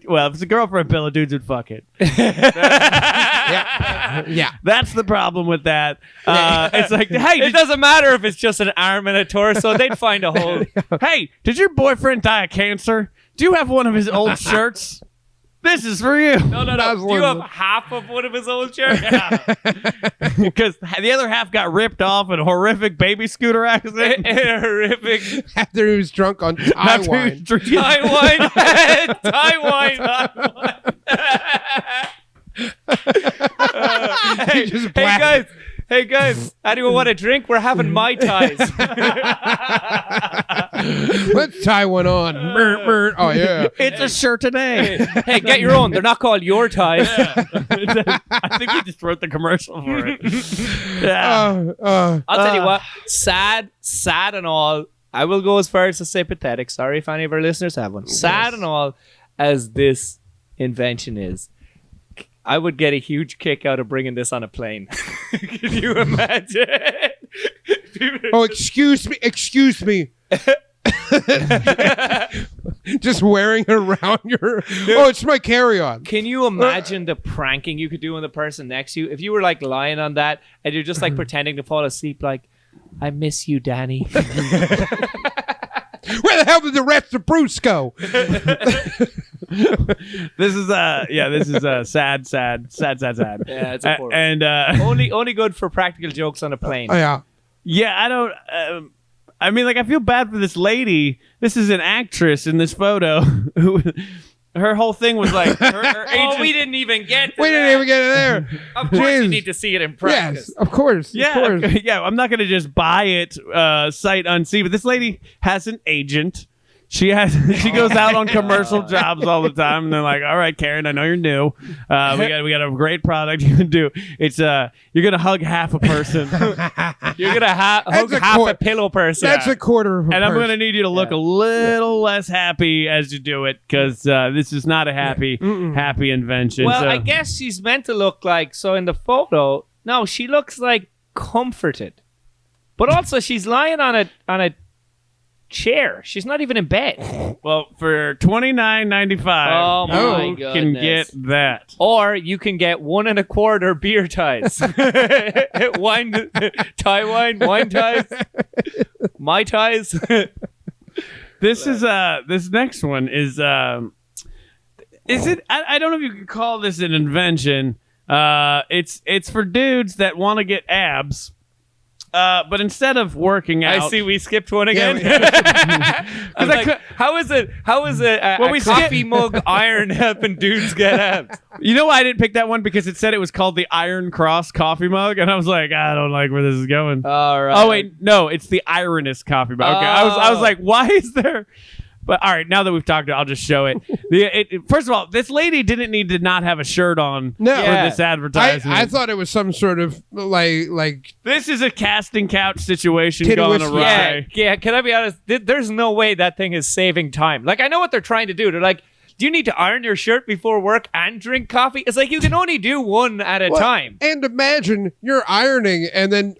Well, if it's a girlfriend pillow, dudes would fuck it. Yeah. That's the problem with that. It's like, hey, It doesn't matter if it's just an arm and a torso. They'd find a hole. hey, did your boyfriend die of cancer? Do you have one of his old shirts? This is for you. No. Do you have half of one of his old shirts? Because the other half got ripped off in a horrific baby scooter accident. Horrific. After he was drunk on Thai After he was wine. drinking- Thai wine. Thai wine. He just Hey blasted. guys. Anyone want a drink? We're having Mai Tais. Let's tie one on. Oh, yeah. It's a shirt today. Hey, get your own. They're not called your ties. I think we just wrote the commercial for it. Yeah. I'll tell you what. Sad and all. I will go as far as to say pathetic. Sorry if any of our listeners have one. Sad and all as this invention is, I would get a huge kick out of bringing this on a plane. Can you imagine? Oh, excuse me. Just wearing it around your... Oh, it's my carry-on. Can you imagine the pranking you could do on the person next to you? If you were like lying on that and you're just like pretending to fall asleep like, I miss you, Danny. Where the hell did the rest of Bruce go? This is sad. Yeah, it's horrible. And only good for practical jokes on a plane. Oh, yeah. yeah, I don't. I mean, like, I feel bad for this lady. This is an actress in this photo who. Her whole thing was like, her agent. We didn't even get to We didn't even get it there. Of course, you Jeez. need to see it in practice. Yes, of course. Yeah, Of course. yeah. I'm not gonna just buy it sight unseen. But this lady has an agent. She goes out on commercial jobs all the time, and they're like, "All right, Karen, I know you're new. We got a great product you can do. It's you're gonna hug half a person, You're gonna hug half a pillow person. That's a quarter of a and I'm person. gonna need you to look a little less happy as you do it, because this is not a happy invention." Well, So- I guess she's meant to look like, so in the photo, no, she looks like comforted. But also she's lying on a chair. She's not even in bed. well, for $29.95, Oh my you goodness. can get that. Or you can get 1 1/4 beer ties. Wine, Thai wine ties, Mai Tais. This is this next one is it? I don't know if you could call this an invention. It's for dudes that want to get abs. But instead of working out, I see we skipped one again. Yeah, I was like, how is it a coffee mug iron helping dudes get abs? You know why I didn't pick that one? Because it said it was called the Iron Cross coffee mug, and I was like, I don't like where this is going. All right. Oh wait, no, it's the Ironist coffee mug. Okay, I was like, why is there? But all right, now that we've talked about it, I'll just show it. First of all, this lady didn't need to not have a shirt on No. for Yeah. this advertisement. I thought it was some sort of like This is a casting couch situation Titty going whistle. awry. Yeah, can I be honest? There's no way that thing is saving time. Like, I know what they're trying to do. They're like, do you need to iron your shirt before work and drink coffee? It's like you can only do one at a Well, time. And imagine you're ironing and then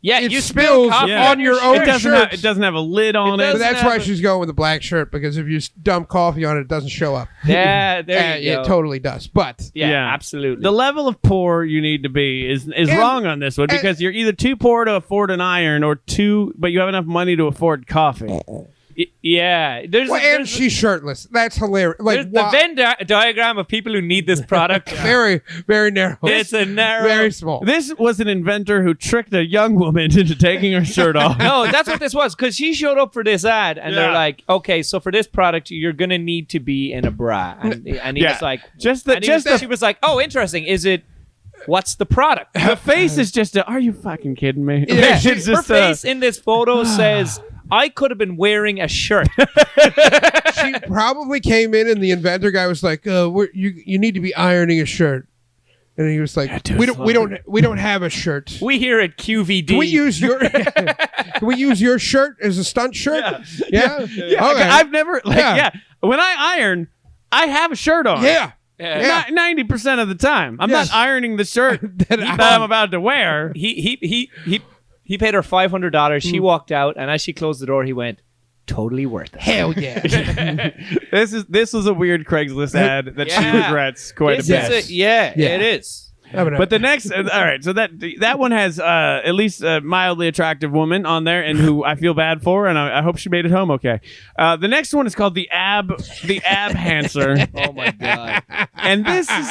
Yeah, it you spill spills coffee on your own It doesn't, shirt. it doesn't have a lid on It it. But doesn't that's why have a- she's going with a black shirt, because if you dump coffee on it, it doesn't show up. Yeah, there you go. It totally does. But Yeah, Yeah. absolutely. The level of poor you need to be is wrong on this one, because you're either too poor to afford an iron, or but you have enough money to afford coffee. Yeah, and there's she's shirtless. That's hilarious. Like the Venn diagram of people who need this product. very, very narrow. It's a narrow. very small. This was an inventor who tricked a young woman into taking her shirt off. No, that's what this was, because she showed up for this ad, and they're Yeah. like, "Okay, so for this product, you're gonna need to be in a bra," and he Yeah. was like, She was like, "Oh, interesting. Is it? What's the product?" the face is just are you fucking kidding me? Yeah. It's Her just face in this photo says, "I could have been wearing a shirt." She probably came in, and the inventor guy was like, "You need to be ironing a shirt," and he was like, dude, "We don't have a shirt. We here at QVD. Can we use your Can we use your shirt as a stunt shirt? Yeah. Okay. I've never Yeah. When I iron, I have a shirt on. Yeah. Yeah. 90% of the time, I'm Yes. not ironing the shirt that I'm about to wear. He paid her $500. She walked out, and as she closed the door, he went, "Totally worth it." Hell yeah. This was a weird Craigslist ad that she Yeah. regrets quite a This bit. is it. Yeah, Yeah. it is. But the next, all right. So that one has at least a mildly attractive woman on there, and who I feel bad for, and I hope she made it home okay. The next one is called the ab Hanser. Oh my god! And this is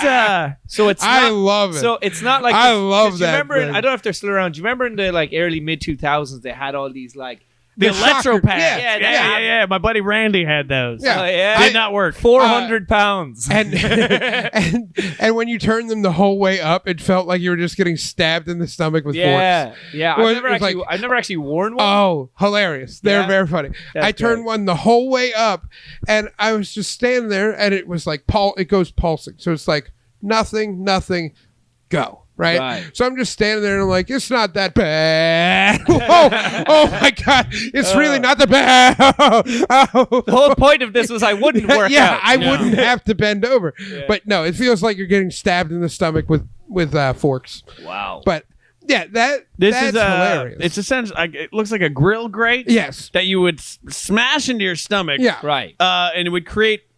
so it's. I not, love it. So it's not like I love that. Remember, thing. I don't know if they're still around. Do you remember in the like early mid 2000s they had all these like. the electro shocker. pads. Yeah. Yeah. My buddy Randy had those. Yeah. Oh, yeah. Did not work. 400 pounds. and, and when you turned them the whole way up, it felt like you were just getting stabbed in the stomach with forks. Yeah. Well, I've never actually worn one. Oh, hilarious. They're Yeah. very funny. That's I turned great. one the whole way up, and I was just standing there, and it was like, it goes pulsing. So it's like, nothing, go. Right? So I'm just standing there and I'm like, it's not that bad. oh my God. It's really not that bad. The whole point of this was I wouldn't work out. I wouldn't have to bend over. Yeah. But no, it feels like you're getting stabbed in the stomach with forks. Wow. But yeah, that's hilarious. It's essentially, it looks like a grill grate. Yes. That you would smash into your stomach. Yeah. Right. And it would create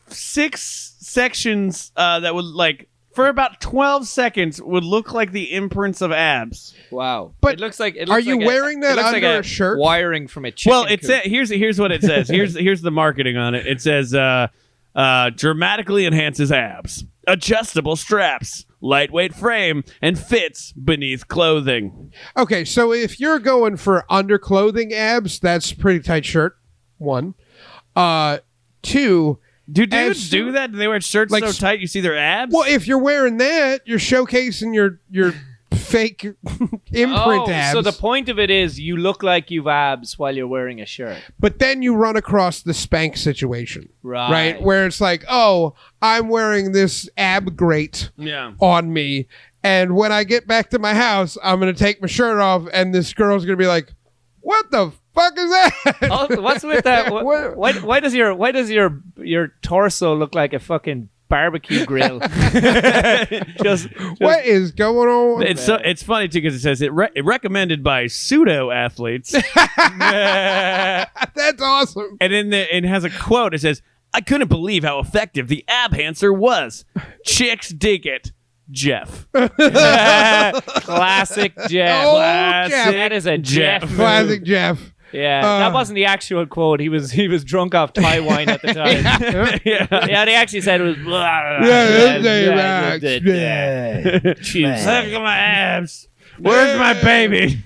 6 sections that would like, for about 12 seconds, would look like the imprints of abs. Wow. But it looks like. are you wearing that under a shirt? Wiring from a chicken. Well, coop. here's what it says. Here's the marketing on it. It says dramatically enhances abs, adjustable straps, lightweight frame, and fits beneath clothing. Okay, so if you're going for underclothing abs, that's a pretty tight shirt. 1. 2. Do dudes do that? Do they wear shirts like, so tight you see their abs? Well, if you're wearing that, you're showcasing your fake imprint abs. So the point of it is you look like you've abs while you're wearing a shirt. But then you run across the spank situation. Right. Where it's like, oh, I'm wearing this ab grate on me. And when I get back to my house, I'm going to take my shirt off and this girl's going to be like, what the fuck is that? Oh, what's with that? Why does your torso look like a fucking barbecue grill? just what is going on? It's funny too because it says it recommended by pseudo athletes. That's awesome. And it has a quote. It says, "I couldn't believe how effective the ab Hanser was. Chicks dig it." Jeff. Classic Jeff. Oh, Classic. Jeff. That is a Jeff. Classic Jeff. Yeah, that wasn't the actual quote. He was drunk off Thai wine at the time. Yeah, they actually said it was. Look at my abs. Where's my baby?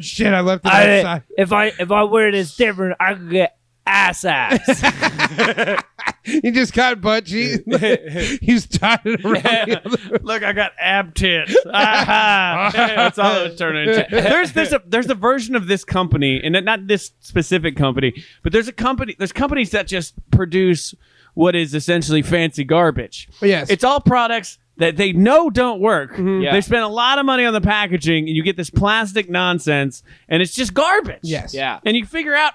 Shit, I left it outside. If I wear this different, I could get ass. He just got butt cheeks. He's tied it around. Look, I got ab tits. That's all it was turning into. There's a version of this company, and not this specific company, but there's companies that just produce what is essentially fancy garbage. Yes. It's all products that they know don't work. Mm-hmm. Yeah. They spend a lot of money on the packaging, and you get this plastic nonsense, and it's just garbage. Yes. Yeah. And you figure out,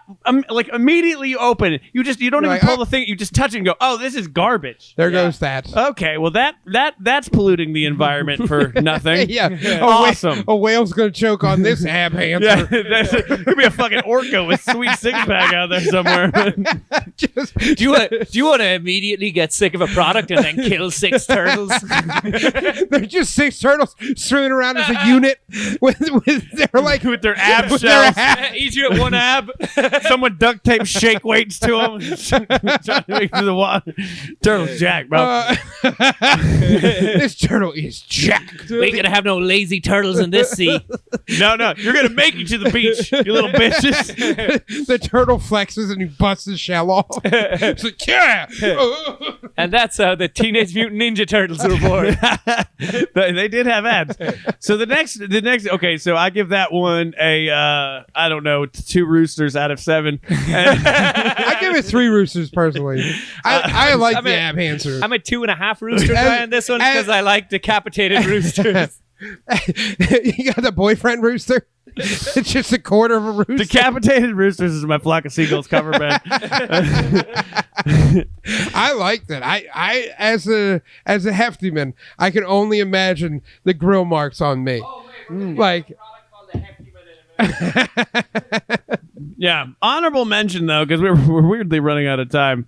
like immediately you open it, you don't even like, pull the thing, you just touch it and go, oh, this is garbage. There goes that. Okay, well that's polluting the environment for nothing. Yeah. Awesome. A whale's going to choke on this ab Hanser. Yeah, could be a fucking orca with sweet six pack out there somewhere. Do you want to immediately get sick of a product and then kill 6 turtles? They're just 6 turtles swimming around as a unit with their ab with shells. their ab. Each get one ab. Someone duct tape shake weights to them. Trying to make it to the water. Turtle's jacked, bro. This turtle is jacked. We ain't gonna have no lazy turtles in this sea. No, you're gonna make it to the beach, you little bitches. The turtle flexes and he busts his shell off. It's like, yeah. And that's how the Teenage Mutant Ninja Turtles were born. They did have abs. So the next, okay, so I give that one a, I don't know, 2 roosters out of 7. I give it 3 roosters personally. I like the ab Hanser. I'm a 2.5 rooster guy on this one because I like decapitated roosters. You got the boyfriend rooster? It's just a quarter of a rooster. Decapitated roosters is my Flock of Seagulls cover band. I like that. I as a hefty man, I can only imagine the grill marks on me. Yeah, honorable mention though, because we're weirdly running out of time.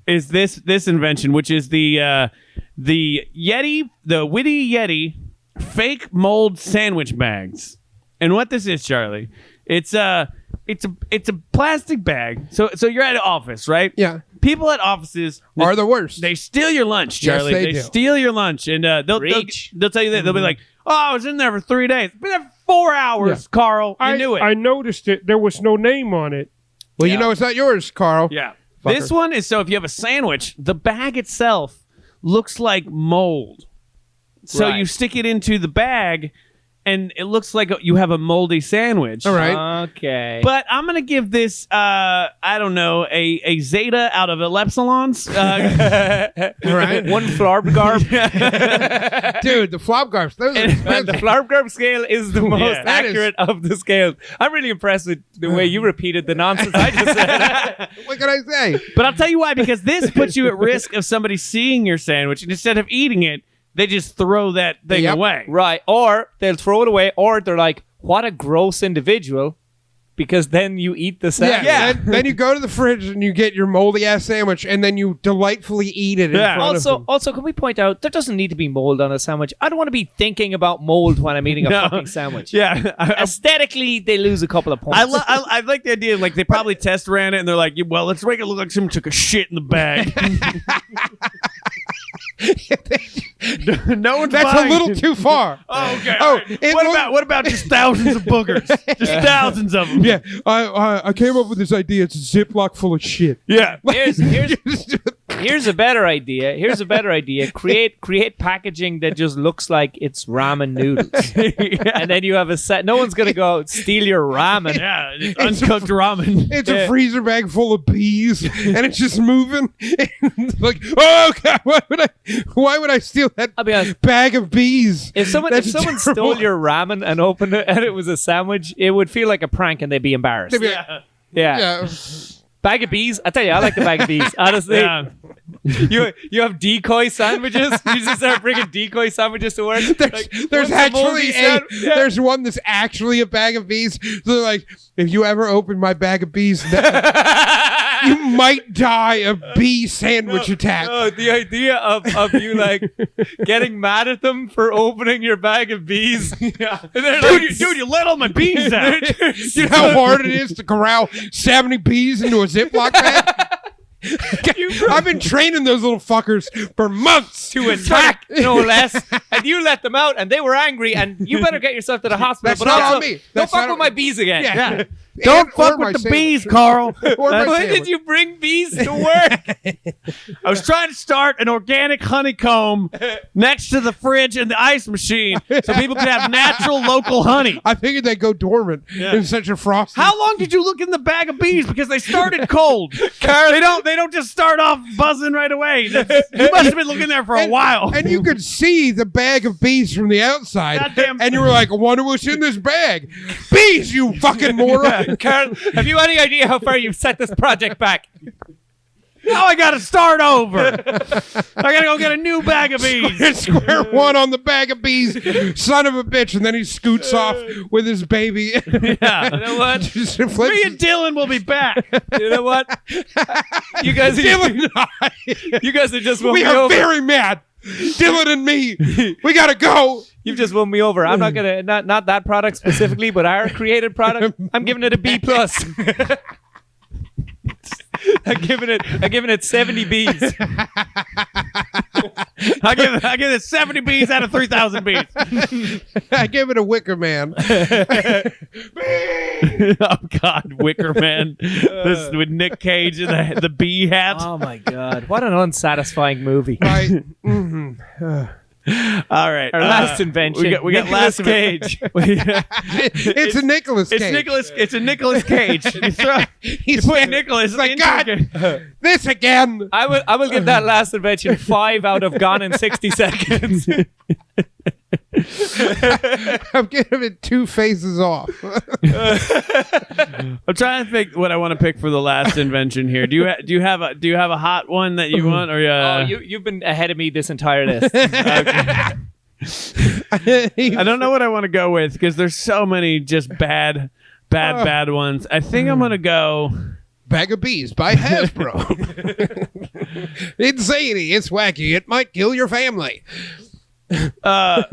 Is this invention, which is the the Witty Yeti fake mold sandwich bags. And what this is, Charlie, it's a plastic bag. So you're at an office, right? Yeah. People at offices are the worst. They steal your lunch, Charlie. Yes, they do. Steal your lunch, and they'll tell you that. They'll be like, "Oh, I was in there for 3 days. Been there for 4 hours, Carl. You knew it." I noticed it. There was no name on it. Well, you know it's not yours, Carl. Yeah. Fucker. This one is so if you have a sandwich, the bag itself looks like mold. So Right. you stick it into the bag, and it looks like you have a moldy sandwich. All right. Okay. But I'm going to give this, I don't know, a Zeta out of Epsilons. All right. One Flarb-garb. Dude, the flop garbs. Those are And the expensive. Flarb-garb scale is the most that is- accurate of the scales. I'm really impressed with the way you repeated the nonsense I just said. What can I say? But I'll tell you why, because this puts you at risk of somebody seeing your sandwich, and instead of eating it, they just throw that thing Yep. away. Right. Or they'll throw it away, or they're like, what a gross individual, because then you eat the sandwich. Then you go to the fridge and you get your moldy ass sandwich, and then you delightfully eat it in Yeah. front of them. Also, can we point out there doesn't need to be mold on a sandwich? I don't want to be thinking about mold when I'm eating a No. fucking sandwich. Yeah. Aesthetically, they lose a couple of points. I like the idea, like they probably test ran it and they're like, well, let's make it look like someone took a shit in the bag. No one's That's buying a little it. too far. Oh, okay. Oh, all right. it What about just thousands of boogers? Just thousands of them. Yeah, I came up with this idea. It's a Ziploc full of shit. Yeah. Here's a better idea. Create packaging that just looks like it's ramen noodles, and then you have a set. No one's gonna go steal your ramen. Yeah, it's uncooked ramen. It's a freezer bag full of bees, and it's just moving. Like, oh God, why would I steal that I'll be honest. bag of bees? If someone That's stole terrible. your ramen and opened it and it was a sandwich, it would feel like a prank and they'd be embarrassed. They'd be like, Yeah. yeah. Bag of bees. I tell you, I like the bag of bees. Honestly, Yeah. you have decoy sandwiches. You just start bringing decoy sandwiches to work. There's one's a actually moldy there's one that's actually a bag of bees. So they're like, if you ever open my bag of bees, you might die of bee sandwich attack. Oh, the idea of you like getting mad at them for opening your bag of bees. Yeah. And they're like, Dude, you let all my bees out. You know how hard it is to corral 70 bees into a Ziploc bag? I've been training those little fuckers for months to attack, no less. And you let them out, and they were angry, and you better get yourself to the hospital. That's but not also, on me. Don't That's fuck not with on my me. bees again. Yeah. Don't Or fuck my with the sandwich. bees, Carl. Or my Why sandwich. did you bring bees to work? I was trying to start an organic honeycomb next to the fridge and the ice machine so people could have natural local honey. I figured they'd go dormant in such a frosty. How long did you look in the bag of bees? Because they started cold. They don't just start off buzzing right away. You must have been looking there for a while. And you could see the bag of bees from the outside. Goddamn. And you were like, I wonder what's in this bag. Bees, you fucking moron. Carl, have you any idea how far you've set this project back? Now I gotta start over. I gotta go get a new bag of bees. Square one on the bag of bees. Son of a bitch. And then he scoots off with his baby. Yeah. You know what? Just Me flips. and Dylan will be back. You know what? You guys, Dylan and I, you guys have just won we me are over. very mad. Dylan and me, we gotta go. You've just won me over. I'm not gonna not that product specifically, but our created product. I'm giving it a B+. I'm giving it 70 B's. I give it 70 bees out of 3,000 bees. I gave it a Wicker Man. Oh God, Wicker Man. This with Nick Cage and the bee hat. Oh my God! What an unsatisfying movie. Right. All right, Our last invention. We got Nicolas last Cage. It's a Nicolas Cage. It's a Nicolas Cage. You put Nicolas like, into God, this again. I will give that last invention 5 out of Gone in 60 Seconds. I'm giving it 2 faces off. I'm trying to think what I want to pick for the last invention here. Do you have a hot one that you want, or You've been ahead of me this entire list. I don't know what I want to go with because there's so many just bad ones. I think I'm gonna go. Bag of Bees by Hasbro. It's zany. It's wacky. It might kill your family. All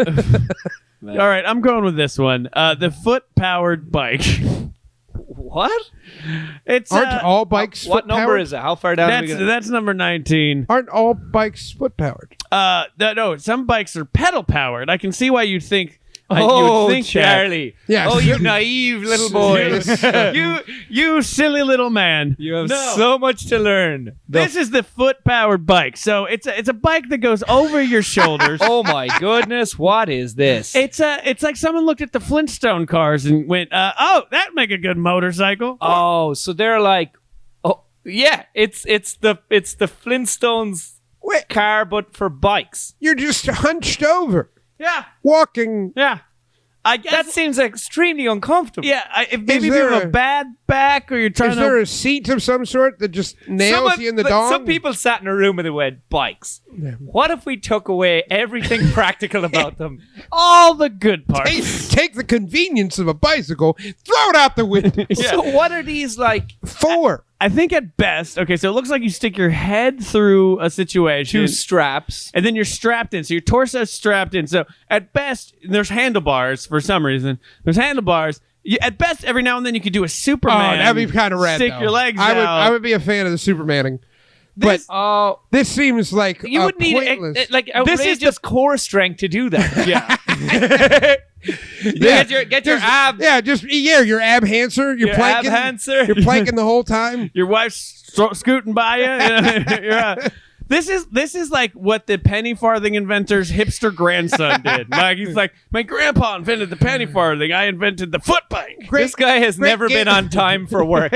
right, I'm going with this one. The foot-powered bike. What? It's Aren't all bikes What number foot-powered? is it? How far down? that's number 19. Aren't all bikes foot-powered? No, some bikes are pedal-powered. I can see why you'd think. You Oh, would think Charlie. Yeah. Oh, you naive little boy. you silly little man. You have No. so much to learn. This is the foot-powered bike. So it's a bike that goes over your shoulders. Oh my goodness, what is this? It's like someone looked at the Flintstone cars and went, "Oh, that'd make a good motorcycle." Oh, so they're like, oh yeah, it's the Flintstones car, but for bikes. You're just hunched over, Yeah, walking. yeah. I guess That seems extremely uncomfortable. yeah. If maybe Is you have there a a- bad back or you're trying Is to. there a seat of some sort that just nails you in the dong? Some people sat in a room and they went, bikes. What if we took away everything practical about them? all the good parts. Take the convenience of a bicycle, throw it out the window. So what are these like? 4. I think at best, okay, so it looks like you stick your head through a situation. Two straps. And then you're strapped in. So your torso's strapped in. So at best, there's handlebars for some reason. There's handlebars. At best, every now and then you could do a Superman. Oh, that'd be kind of rad. Stick though. your legs I out. would be a fan of the Supermaning. But Oh, this seems like you would need pointless. like This is outrageous core strength to do that. Yeah. Get your ab. Yeah, your ab hancer. You're Your planking. ab hancer. You're planking the whole time. Your wife's scooting by you. This is like what the penny farthing inventor's hipster grandson did. Like he's like, my grandpa invented the penny farthing. I invented the foot bike. This guy has never been on time for work.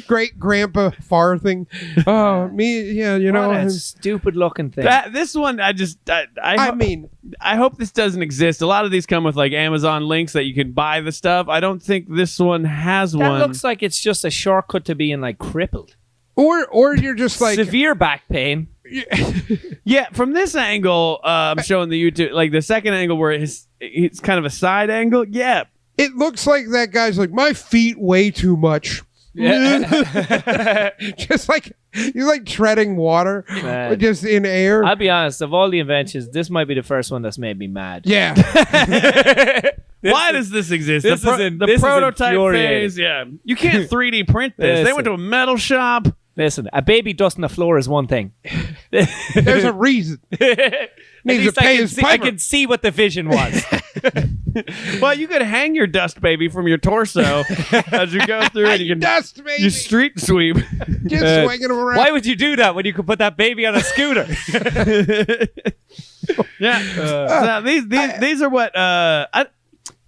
Great grandpa farthing. Oh, me. Yeah, you know. What a stupid looking thing. This one, I mean, I hope this doesn't exist. A lot of these come with like Amazon links that you can buy the stuff. I don't think this one has That one. looks like it's just a shortcut to being like crippled. or you're just like Severe back pain. Yeah, from this angle, I'm showing the YouTube, like the second angle where it's kind of a side angle. Yeah. it looks like that guy's like my feet weigh too much. Just like you're like treading water, Man. just in air. I'll be honest, of all the inventions, this might be the first one that's made me mad. Yeah. Why does this exist? this the is prototype infuriating. phase. Yeah. You can't 3D print this. They Listen. went to a metal shop. Listen, a baby dusting the floor is one thing. There's a reason. At Needs least to pay I his can, see, I piper. can see what the vision was. Well, you could hang your dust baby from your torso as you go through it. You can Dust, baby. you street sweep. Just swinging him around. Why would you do that when you could put that baby on a scooter? Yeah. So these are what have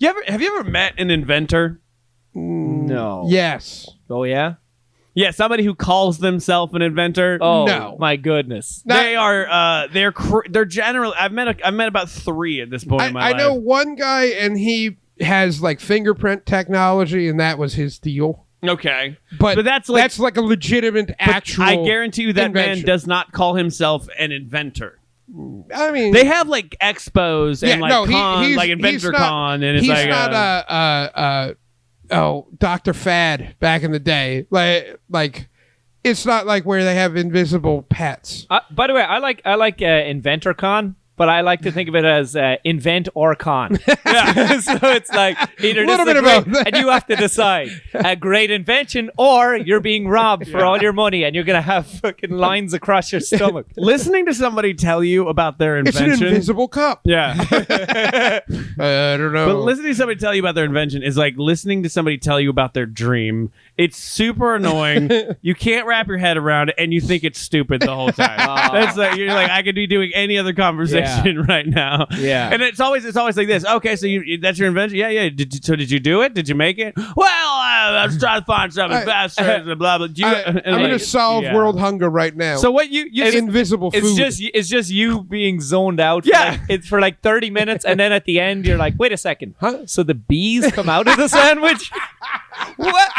you ever met an inventor? No. Yes. Oh, yeah? Yeah, somebody who calls themselves an inventor. Oh, No. my goodness. They are they're generally I've met about 3 at this point in my I life. know one guy, and he has like fingerprint technology, and that was his deal. Okay. But that's like a legitimate but actual. I guarantee you that man invention. does not call himself an inventor. I mean, They have like expos and like no, con, he's like he's inventor not- con, and it's he's like not Dr. Fad back in the day. Like it's not like where they have invisible pets. By the way, I like Inventor Con, but I like to think of it as invent or con. So it's like either this Little is bit a of great, both. and you have to decide a great invention or you're being robbed for all your money and you're gonna have fucking lines across your stomach. listening to somebody tell you about their It's an invention. invisible cup. Yeah. I don't know. But listening to somebody tell you about their invention is like listening to somebody tell you about their dream. It's super annoying. You can't wrap your head around it, and you think it's stupid the whole time. That's like you're like I could be doing any other conversation right now. Yeah. And it's always like this. Okay, so that's your invention. Yeah. Did you do it? Did you make it? Well, I was trying to find something faster. and blah blah. I'm going to solve world hunger right now. So what you invisible food. It's just you being zoned out. Yeah. It's for like 30 minutes, and then at the end you're like, wait a second. Huh? So the bees come out of the sandwich? What?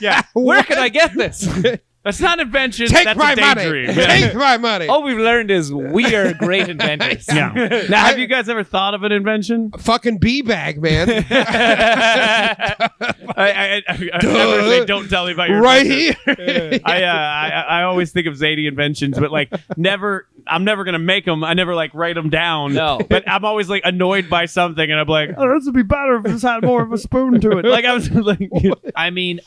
Yeah. Where can I get this? That's not invention. Take that's my a money. daydream. Take my money. All we've learned is we are great inventors. Yeah. Now, have you guys ever thought of an invention? Fucking bee bag, man. I never say, don't tell me about your Right invention. here. I always think of zany inventions, but like I'm never gonna make them. I never like write them down. No. But I'm always like annoyed by something, and I'm like, oh, this would be better if this had more of a spoon to it. Like I was like, I mean,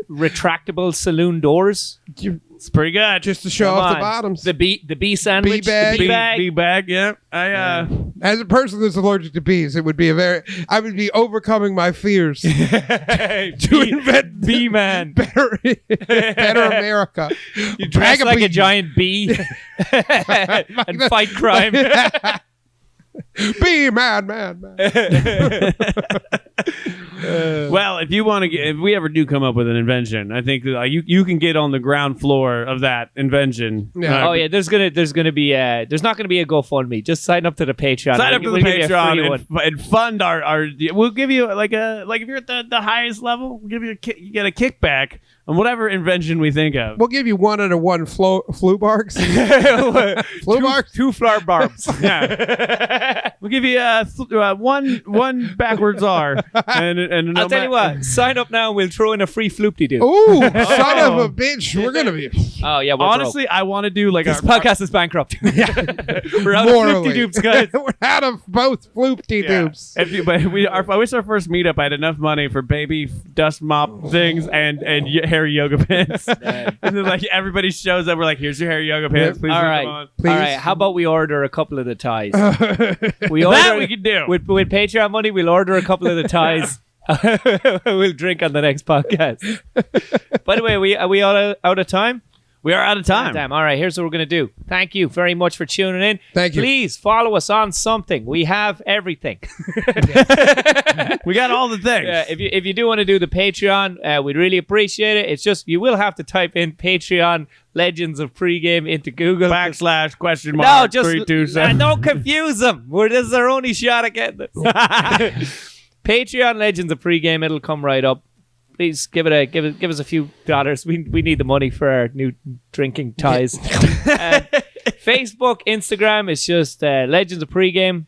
retractable saloon doors. it's pretty good. Just to show Come off the on. bottoms. The bee sandwich. Bee bag. The bee bag. Bee bag. Yeah. As a person that's allergic to bees, I would be overcoming my fears to invent Bee man. better America. You dress Bag of like a bees. giant bee and fight crime. Bee man. Well, if we ever do come up with an invention, I think that you can get on the ground floor of that invention. Yeah. Oh yeah, there's not gonna be a GoFundMe. Just sign up to the Patreon. Sign up to the We'll give you a free Patreon one. and fund our. We'll give you like if you're at the highest level, we'll give you you get a kickback on whatever invention we think of. We'll give you 1 out of 1 flu barks. Flu barks? Two flower barbs. Yeah, we'll give you one backwards R. And I'll tell you what. Sign up now. and We'll throw in a free floopty doo. Ooh, son of a bitch. We're going to be Oh yeah. We're Honestly, I want to do like broke. This our podcast is bankrupt. We're out morally. of floopty doops, guys. We're out of both floopty doops. I wish our first meetup I had enough money for baby dust mop things and hairy yoga pants. And then like everybody shows up. We're like, here's your hairy yoga pants. Please All leave right. them on. Please. All right. How about we order a couple of the ties? We That we could do. With Patreon money. We'll order a couple of the ties. We'll drink on the next podcast. By the way, are we out of time? We are out of time. All right, here's what we're going to do. Thank you very much for tuning in. Thank you. Please follow us on something. We have everything. We got all the things. Yeah, if you do want to do the Patreon, we'd really appreciate it. It's just you will have to type in Patreon Legends of Pregame into Google. / question No, mark just 327. don't confuse them. This is our only shot at getting this. Patreon Legends of Pregame. It'll come right up. Please give us a few dollars. We need the money for our new drinking ties. Facebook, Instagram is just Legends of Pregame.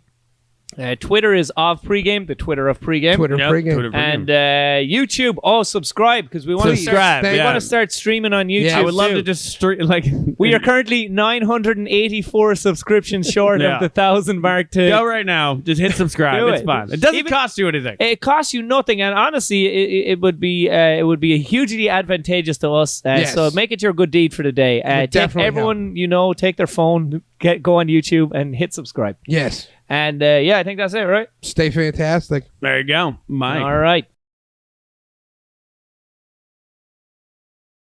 Twitter is of Pregame, the Twitter of Pregame. Twitter Yep, pregame. Twitter And YouTube, subscribe because we want to Subscribe, we yeah. want to start streaming on YouTube. Yeah, I would love too. to just like We are currently 984 subscriptions short Yeah. of the 1,000 mark. To go right now. Just hit subscribe. Do It's it. fun. It doesn't Even- cost you anything. It costs you nothing, and honestly, it would be hugely advantageous to us. Yes. So make it your good deed for the day. It definitely Everyone take their phone, go on YouTube, and hit subscribe. Yes. And I think that's it, right? Stay fantastic. There you go, Mike. All right.